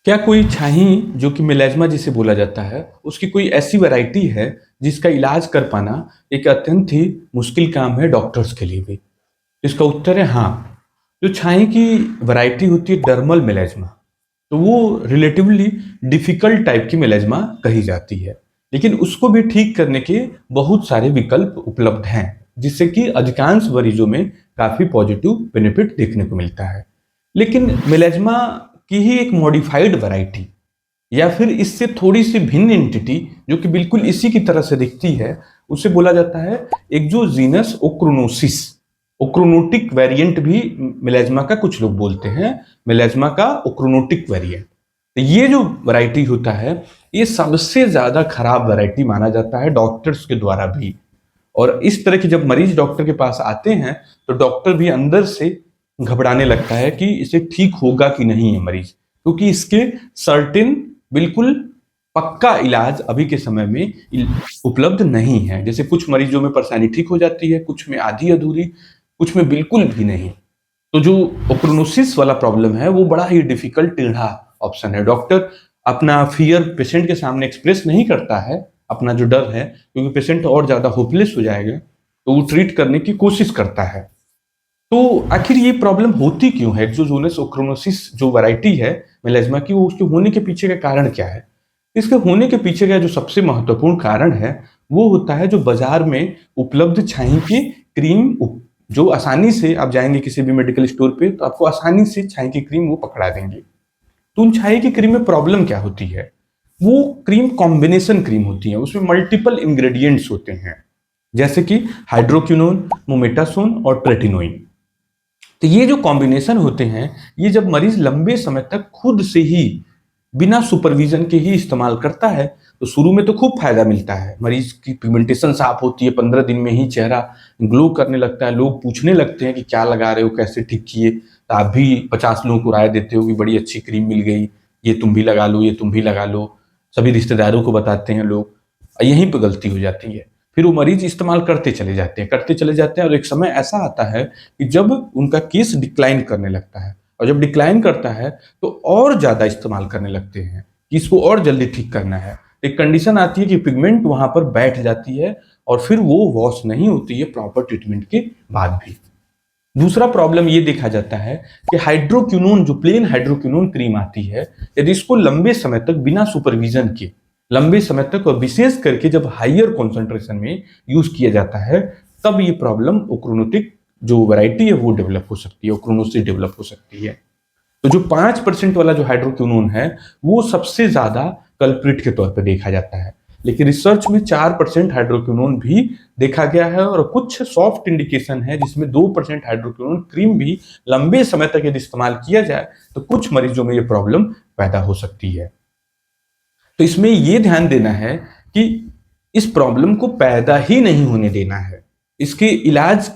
क्या कोई छाही जो कि मेलैज़मा जिसे बोला जाता है, उसकी कोई ऐसी वैरायटी है जिसका इलाज कर पाना एक अत्यंत ही मुश्किल काम है डॉक्टर्स के लिए भी? इसका उत्तर है हाँ। जो छाही की वैरायटी होती है डर्मल मेलैज़मा, तो वो रिलेटिवली डिफ़िकल्ट टाइप की मेलैज़मा कही जाती है। लेकिन उसको भी ठीक करने के बहुत सारे विकल्प उपलब्ध हैं, जिससे कि अधिकांश मरीजों में काफ़ी पॉजिटिव बेनिफिट देखने को मिलता है। लेकिन मेलैज़मा की ही एक मॉडिफाइड वैरायटी या फिर इससे थोड़ी-सी भिन्न एंटिटी जो कि बिल्कुल इसी की तरह से दिखती है, उसे बोला जाता है एक्सोजीनस ओक्रोनोसिस। ओक्रोनोटिक वेरिएंट भी मेलैज़मा का कुछ लोग बोलते हैं, मेलैज़मा का ओक्रोनोटिक वेरिएंट। तो ये जो वैरायटी होता है, ये सबसे ज़्यादा खराब वैरायटी माना जाता है डॉक्टर्स के द्वारा भी। और इस तरह के जब मरीज डॉक्टर के पास आते हैं, तो डॉक्टर भी अंदर से घबराने लगता है कि इसे ठीक होगा कि नहीं ये मरीज, क्योंकि इसके सर्टेन बिल्कुल पक्का इलाज अभी के समय में उपलब्ध नहीं है। जैसे कुछ मरीजों में परेशानी ठीक हो जाती है, कुछ में आधी अधूरी, कुछ में बिल्कुल भी नहीं। तो जो ओक्रोनोसिस वाला प्रॉब्लम है वो बड़ा ही डिफिकल्ट टेढ़ा ऑप्शन है। डॉक्टर अपना फियर पेशेंट के सामने एक्सप्रेस नहीं करता है, अपना जो डर है, क्योंकि पेशेंट और ज्यादा होपलेस हो जाएगा, तो वो ट्रीट करने की कोशिश करता है। तो आखिर ये प्रॉब्लम होती क्यों है? एक्सोज़ोनस ओक्रोनोसिस जो वैरायटी है मेलैज़मा की, वो उसके होने के पीछे का कारण क्या है? इसके होने के पीछे का जो सबसे महत्वपूर्ण कारण है, वो होता है जो बाजार में उपलब्ध छाई की क्रीम जो आसानी से आप जाएंगे किसी भी मेडिकल स्टोर पे, तो आपको आसानी से छाई की क्रीम वो पकड़ा देंगे। तो उन छाई की क्रीम में प्रॉब्लम क्या होती है? वो क्रीम कॉम्बिनेशन क्रीम होती है, उसमें मल्टीपल इंग्रेडिएंट्स होते हैं, जैसे कि हाइड्रोक्विनोन, मोमेटासोन और ट्रेटिनोइन। तो ये जो कॉम्बिनेशन होते हैं, ये जब मरीज लंबे समय तक खुद से ही बिना सुपरविजन के ही इस्तेमाल करता है, तो शुरू में तो खूब फायदा मिलता है। मरीज की पिगमेंटेशन साफ होती है, 15 दिन में ही चेहरा ग्लो करने लगता है। लोग पूछने लगते हैं कि क्या लगा रहे हो, कैसे ठीक किए? तो आप भी 50 लोगों को राय देते हो कि बड़ी अच्छी क्रीम मिल गई, ये तुम भी लगा लो, ये तुम भी लगा लो। सभी रिश्तेदारों को बताते हैं लोग। यहीं पर गलती हो जाती है। फिर वो मरीज इस्तेमाल करते चले जाते हैं, करते चले जाते हैं, और एक समय ऐसा आता है कि जब उनका केस डिक्लाइन करने लगता है, और जब डिक्लाइन करता है तो और ज्यादा इस्तेमाल करने लगते हैं कि इसको और जल्दी ठीक करना है। एक कंडीशन आती है कि पिगमेंट वहां पर बैठ जाती है, और फिर वो वॉश नहीं होती है प्रॉपर ट्रीटमेंट के बाद भी। दूसरा प्रॉब्लम ये देखा जाता है कि हाइड्रोक्विनोन, जो प्लेन हाइड्रोक्विनोन क्रीम आती है, यदि इसको लंबे समय तक बिना सुपरविजन के, लंबे समय तक, और विशेष करके जब हाइयर कॉन्सेंट्रेशन में यूज किया जाता है, तब ये प्रॉब्लम ओक्रोनोटिक जो वैरायटी है वो डेवलप हो सकती है, ओक्रोनोसिस डेवलप हो सकती है। तो जो 5% वाला जो हाइड्रोक्विनोन है, वो सबसे ज्यादा कल्प्रिट के तौर पर देखा जाता है। लेकिन रिसर्च में 4% हाइड्रोक्विनोन भी देखा गया है, और कुछ सॉफ्ट इंडिकेशन है जिसमें 2% हाइड्रोक्विनोन क्रीम भी लंबे समय तक यदि इस्तेमाल किया जाए, तो कुछ मरीजों में ये प्रॉब्लम पैदा हो सकती है। तो इसमें ये ध्यान देना है कि इस प्रॉब्लम को पैदा ही नहीं होने देना है। इसके इलाज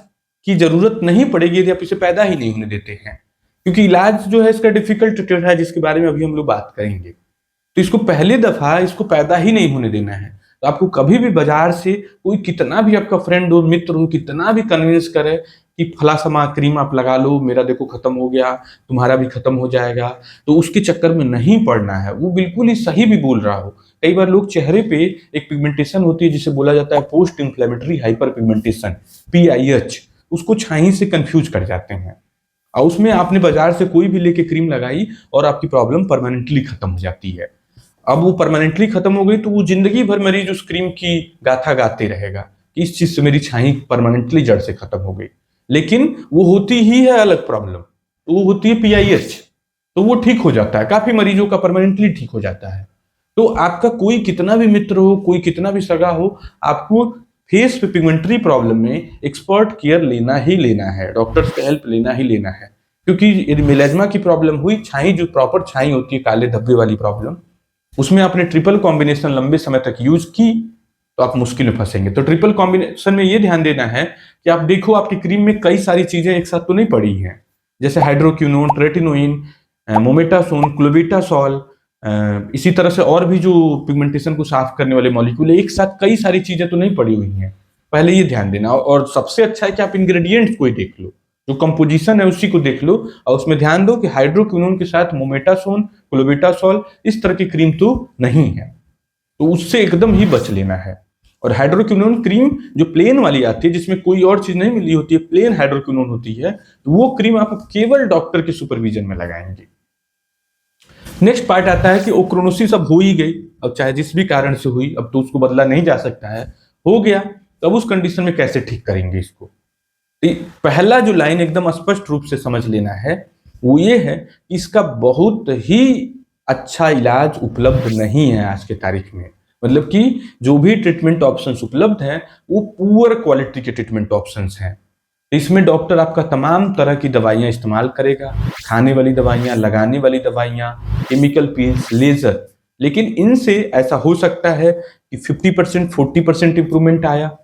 की जरूरत नहीं पड़ेगी यदि आप इसे पैदा ही नहीं होने देते हैं, क्योंकि इलाज जो है इसका डिफिकल्ट ट्रीटमेंट है, जिसके बारे में अभी हम लोग बात करेंगे। तो इसको पहले दफा इसको पैदा ही नहीं होने देना है। तो आपको कभी भी बाजार से कोई कितना भी आपका फ्रेंड हो, मित्र हो, कितना भी कन्विंस करे कि फला समा क्रीम आप लगा लो, मेरा देखो खत्म हो गया, तुम्हारा भी खत्म हो जाएगा, तो उसके चक्कर में नहीं पड़ना है। वो बिल्कुल ही सही भी बोल रहा हो। कई बार लोग चेहरे पे एक पिगमेंटेशन होती है जिसे बोला जाता है post inflammatory hyper pigmentation, PIH, उसको छाई से कंफ्यूज कर जाते हैं, और उसमें आपने बाजार से कोई भी लेके क्रीम लगाई और आपकी प्रॉब्लम परमानेंटली खत्म हो जाती है। अब वो परमानेंटली खत्म हो गई तो वो जिंदगी भर मरीज उस क्रीम की गाथा गाते रहेगा कि इस चीज से मेरी छाई परमानेंटली जड़ से खत्म हो गई। लेकिन वो होती ही है अलग प्रॉब्लम, तो वो होती है PIH। तो वो ठीक हो जाता है, काफी मरीजों का परमानेंटली ठीक हो जाता है। तो आपका कोई कितना भी मित्र हो, कोई कितना भी सगा हो, आपको फेस पे पिगमेंटरी प्रॉब्लम में एक्सपर्ट केयर लेना ही लेना है, डॉक्टर्स का हेल्प लेना ही लेना है। क्योंकि यदि मेलैज़मा की प्रॉब्लम हुई, छाई जो प्रॉपर छाई होती है, काले धब्बे वाली प्रॉब्लम, उसमें आपने ट्रिपल कॉम्बिनेशन लंबे समय तक यूज की, तो आप मुश्किल में फंसेंगे। तो ट्रिपल कॉम्बिनेशन में ये ध्यान देना है कि आप देखो आपकी क्रीम में कई सारी चीजें एक साथ तो नहीं पड़ी हैं, जैसे हाइड्रोक्विनोन, ट्रेटिनोइन, मोमेटासोन, क्लोबेटासोल, इसी तरह से और भी जो पिगमेंटेशन को साफ करने वाले मॉलिक्यूल है, एक साथ कई सारी चीजें तो नहीं पड़ी हुई हैं। पहले ये ध्यान देना, और सबसे अच्छा है कि आप इंग्रेडिएंट्स को ही देख लो जो कंपोजिशन है उसी को देख लो और उसमें ध्यान दो कि हाइड्रोक्विनोन के साथ मोमेटासोन, क्लोबेटासोल इस तरह की क्रीम तो नहीं है, तो उससे एकदम ही बच लेना है। और हाइड्रोक्विनोन क्रीम जो प्लेन वाली आती है, जिसमें कोई और चीज नहीं मिली होती है, प्लेन हाइड्रोक्विनोन होती है, तो वो क्रीम आप केवल डॉक्टर के सुपरविजन में लगाएंगे। नेक्स्ट पार्ट आता है कि ओक्रोनोसिस अब हो ही गई, अब चाहे जिस भी कारण से हुई, अब तो उसको बदला नहीं जा सकता है, हो गया, तब उस कंडीशन में कैसे ठीक करेंगे इसको। पहला जो लाइन एकदम स्पष्ट रूप से समझ लेना है वो ये है कि इसका बहुत ही अच्छा इलाज उपलब्ध नहीं है आज के तारीख में। मतलब कि जो भी ट्रीटमेंट ऑप्शंस उपलब्ध हैं वो पुअर क्वालिटी के ट्रीटमेंट ऑप्शंस हैं। इसमें डॉक्टर आपका तमाम तरह की दवाइयां इस्तेमाल करेगा, खाने वाली दवाइयां, लगाने वाली दवाइयां, केमिकल पील्स, लेजर, लेकिन इनसे ऐसा हो सकता है कि 50% 40% इंप्रूवमेंट आया,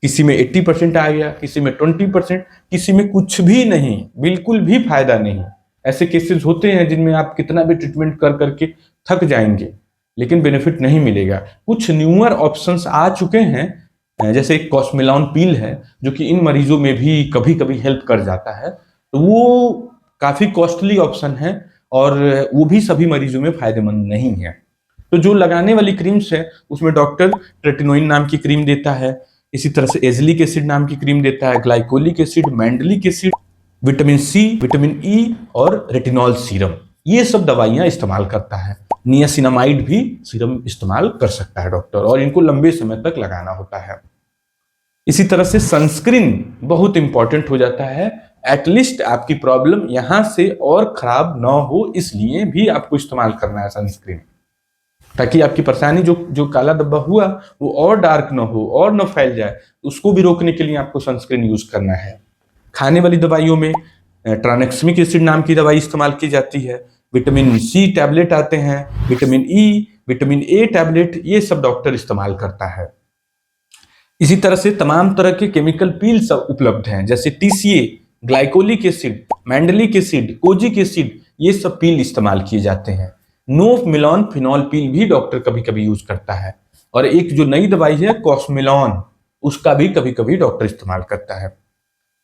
किसी में 80% आ गया, किसी में 20%, किसी में कुछ भी नहीं, बिल्कुल भी फायदा नहीं। ऐसे केसेस होते हैं जिनमें आप कितना भी ट्रीटमेंट कर करके थक जाएंगे लेकिन बेनिफिट नहीं मिलेगा। कुछ न्यूअर ऑप्शंस आ चुके हैं, जैसे एक कॉस्मेलॉन पील है जो कि इन मरीजों में भी कभी कभी हेल्प कर जाता है, तो वो काफी कॉस्टली ऑप्शन है और वो भी सभी मरीजों में फायदेमंद नहीं है। तो जो लगाने वाली क्रीम्स है उसमें डॉक्टर ट्रेटिनोइन नाम की क्रीम देता है, इसी तरह से एजिलिक एसिड नाम की क्रीम देता है, glycolic acid, mandelic acid, vitamin C, vitamin E और रेटिनॉल सीरम, ये सब दवाइयां इस्तेमाल करता है। नियासिनामाइड भी सीरम इस्तेमाल कर सकता है डॉक्टर, और इनको लंबे समय तक लगाना होता है। इसी तरह से सनस्क्रीन बहुत इंपॉर्टेंट हो जाता है। एटलीस्ट आपकी प्रॉब्लम यहां से और खराब ना हो, इसलिए भी आपको इस्तेमाल करना है सनस्क्रीन, ताकि आपकी परेशानी जो जो काला धब्बा हुआ वो और डार्क ना हो और ना फैल जाए, उसको भी रोकने के लिए आपको सनस्क्रीन यूज करना है। खाने वाली दवाइयों में ट्रानेक्समिक एसिड नाम की दवाई इस्तेमाल की जाती है, विटामिन सी टैबलेट आते हैं, vitamin E, vitamin A tablet, ये सब डॉक्टर इस्तेमाल करता है। इसी तरह से तमाम तरह के केमिकल पील सब उपलब्ध हैं, जैसे TCA, glycolic acid, mandelic acid, kojic acid, ये सब पील इस्तेमाल किए जाते हैं। नोफमिलॉन फिनॉल पील भी डॉक्टर कभी कभी यूज करता है, और एक जो नई दवाई है कॉस्मेलॉन, उसका भी कभी कभी डॉक्टर इस्तेमाल करता है।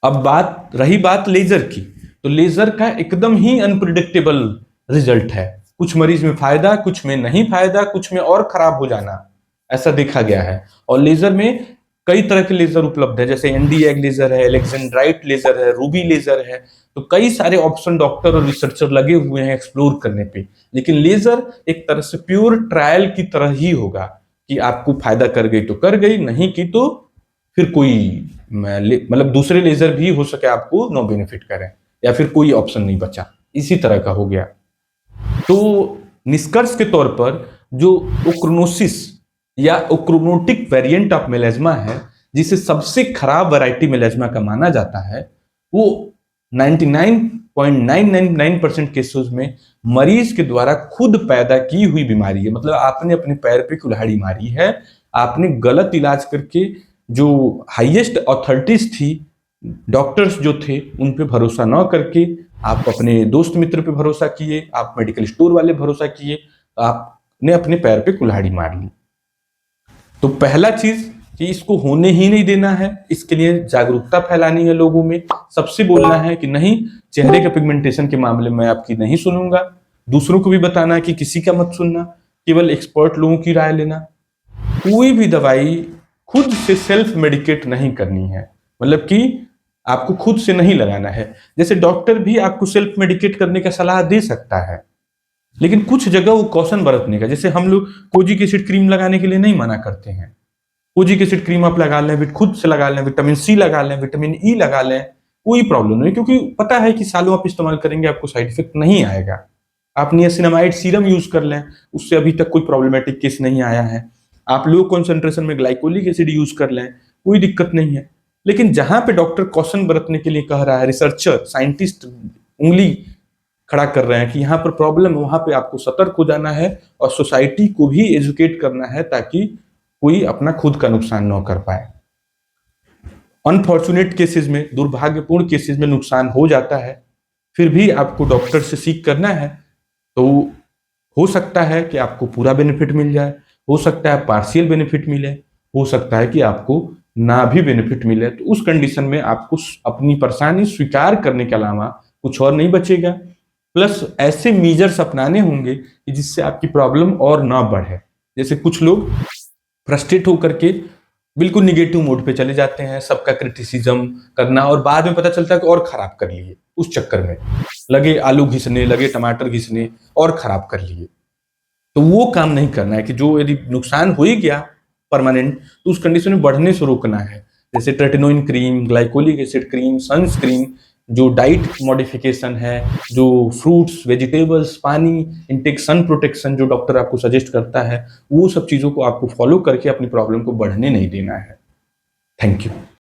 अब बात लेजर की, तो लेजर का एकदम ही अनप्रिडिक्टेबल रिजल्ट है। कुछ मरीज में फायदा, कुछ में नहीं फायदा, कुछ में और खराब हो जाना, ऐसा देखा गया है। और लेजर में कई तरह के लेजर उपलब्ध है, जैसे एनडीएग लेजर है, एलेक्जेंड्राइट लेजर है, रूबी लेजर है, तो कई सारे ऑप्शन डॉक्टर और रिसर्चर लगे हुए हैं एक्सप्लोर करने पे। लेकिन लेजर एक तरह से प्योर ट्रायल की तरह ही होगा कि आपको फायदा कर गई तो कर गई, नहीं की तो फिर कोई मतलब दूसरे लेजर भी हो सके आपको नो बेनिफिट करें, या फिर कोई ऑप्शन नहीं बचा, इसी तरह का हो गया। तो निष्कर्ष के तौर पर जो ओक्रोनोसिस या ओक्रोनोटिक वेरिएंट ऑफ मेलेज्मा है, जिसे सबसे खराब वैरायटी मेलेज्मा का माना जाता है, वो 99.999% केसेस में मरीज के द्वारा खुद पैदा की हुई बीमारी है। मतलब आपने अपने पैर पे कुल्हाड़ी मारी है, आपने गलत इलाज करके, जो हाईएस्ट अथॉरिटीज थी, डॉक्टर्स जो थे, उन पे भरोसा न करके आप अपने दोस्त मित्र पे भरोसा किए, आप मेडिकल स्टोर वाले भरोसा किए, आपने अपने पैर पे कुल्हाड़ी मार ली। तो पहला चीज कि इसको होने ही नहीं देना है, इसके लिए जागरूकता फैलानी है लोगों में, सबसे बोलना है कि नहीं, चेहरे के पिगमेंटेशन के मामले में आपकी नहीं सुनूंगा। दूसरों को भी बताना है कि किसी का मत सुनना, केवल एक्सपर्ट लोगों की राय लेना। कोई भी दवाई खुद से सेल्फ मेडिकेट नहीं करनी है, मतलब कि आपको खुद से नहीं लगाना है। जैसे डॉक्टर भी आपको सेल्फ मेडिकेट करने का सलाह दे सकता है, लेकिन कुछ जगह वो कॉशन बरतने का, जैसे हम लोग कोजिक एसिड क्रीम लगाने के लिए नहीं मना करते हैं, कोजिक एसिड क्रीम आप लगा लें, खुद से लगा लें, विटामिन सी लगा लें, विटामिन ई लगा लें, कोई प्रॉब्लम नहीं, क्योंकि पता है कि सालों आप इस्तेमाल करेंगे आपको साइड इफेक्ट नहीं आएगा। आप नियासिनामाइड सीरम यूज कर लें, उससे अभी तक कोई प्रॉब्लमेटिक केस नहीं आया है। आप लो कॉन्सेंट्रेशन में ग्लाइकोलिक एसिड यूज कर लें, कोई दिक्कत नहीं है। लेकिन जहां पे डॉक्टर कॉशन बरतने के लिए कह रहा है, रिसर्चर साइंटिस्ट उंगली खड़ा कर रहे हैं कि यहाँ पर प्रॉब्लम है, वहां पे आपको सतर्क हो जाना है और सोसाइटी को भी एजुकेट करना है, ताकि कोई अपना खुद का नुकसान न कर पाए। अनफॉर्चुनेट केसेस में, दुर्भाग्यपूर्ण केसेस में नुकसान हो जाता है, फिर भी आपको डॉक्टर से सीख करना है, तो हो सकता है कि आपको पूरा बेनिफिट मिल जाए, हो सकता है पार्शियल बेनिफिट मिले, हो सकता है कि आपको ना भी बेनिफिट मिले, तो उस कंडीशन में आपको अपनी परेशानी स्वीकार करने के अलावा कुछ और नहीं बचेगा। प्लस ऐसे मेजर्स अपनाने होंगे कि जिससे आपकी प्रॉब्लम और ना बढ़े। जैसे कुछ लोग फ्रस्ट्रेट होकर के बिल्कुल निगेटिव मोड पे चले जाते हैं, सबका क्रिटिसिज्म करना, और बाद में पता चलता है कि और खराब कर लिए उस चक्कर में, लगे आलू घिसने, लगे टमाटर घिसने और खराब कर लिए। तो वो काम नहीं करना है कि जो यदि नुकसान हो ही गया परमानेंट, तो उस कंडीशन में बढ़ने से रोकना है। जैसे tretinoin cream, glycolic acid cream, sunscreen, जो डाइट मॉडिफिकेशन है, जो फ्रूट्स, वेजिटेबल्स, पानी इनटेक, सन प्रोटेक्शन जो डॉक्टर आपको सजेस्ट करता है, वो सब चीज़ों को आपको फॉलो करके अपनी प्रॉब्लम को बढ़ने नहीं देना है। Thank you.